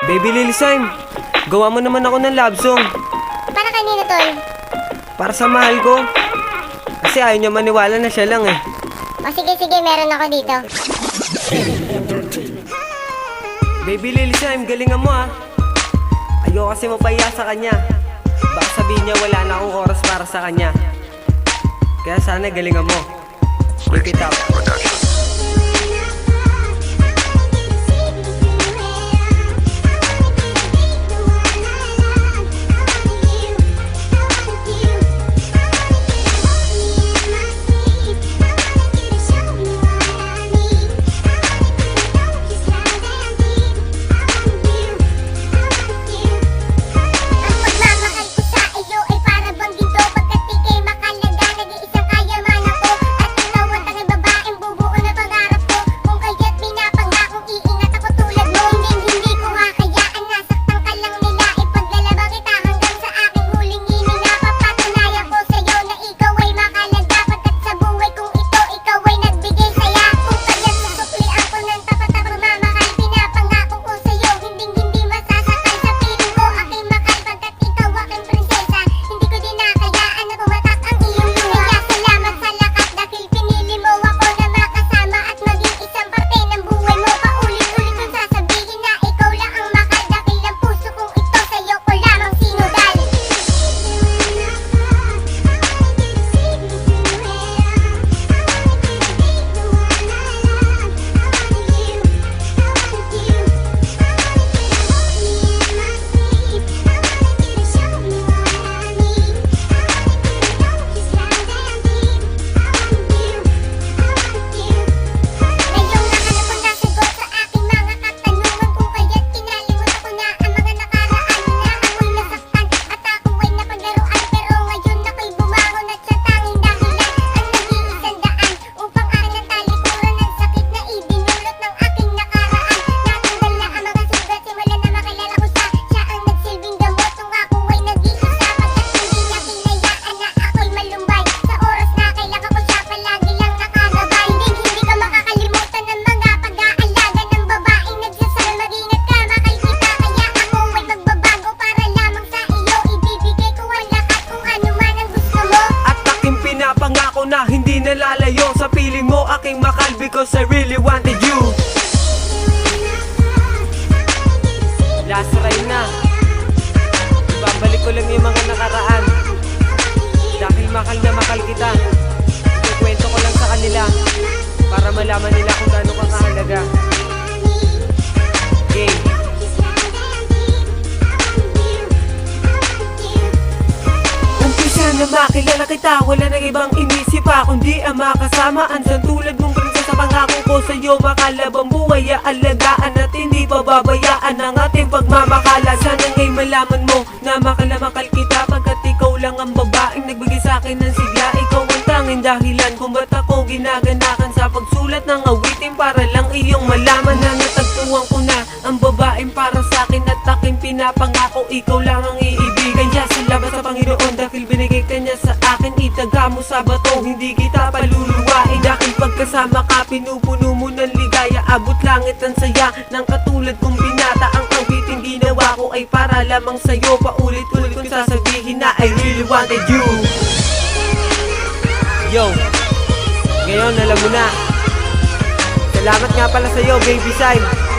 Baby Lil Sime, gawa mo naman ako ng love song. Para kanina, tol? Para sa mahal ko. Kasi ayaw niya maniwala na siya lang eh. O sige, meron ako dito. Baby Lil Sime, galingan mo ah. Ayoko kasi mapaya sa kanya. Baka sabihin niya wala na akong oras para sa kanya. Kaya sana galingan mo. Keep it up. Na hindi nalalayo sa piling mo aking makal, because I really wanted you. Last try na. Ibabalik ko lang yung mga nakaraan. Dahil makal na makal kita, ikwento ko lang sa kanila para malaman nila kung gaano ka kahalaga. Game. Na makilala kita, wala nang ibang inisip pa kundi ang makasama. Ansan tulad mong prinsesa, pangako ko sa'yo makalabang buhay, aalagaan at hindi pababayaan ang ating pagmamakalan. Sana ngay malaman mo na makalamakal kita, pagkat ikaw lang ang babaeng nagbigay sa'kin ng sigla. Ikaw ang tanging dahilan kung ba't ako ginaganakan sa pagsulat ng awitin, para lang iyong malaman na natagpuan ko na ang babaeng para sa'kin at aking pinapangako. Ikaw lang ang iibigay niya, salamat sa Panginoon dahil binigay ka niya sa akin. Itaga mo sa bato, hindi kita paluluwain, dahil pagkasama ka pinupuno mo ng ligaya. Abot langit ang saya ng katulad kong binata. Ang awitin ginawa ko ay para lamang sa'yo. Paulit-ulit kong sasabihin na I really wanted you. Yo, ngayon alam mo na. Salamat nga pala sa'yo, Baby Sime.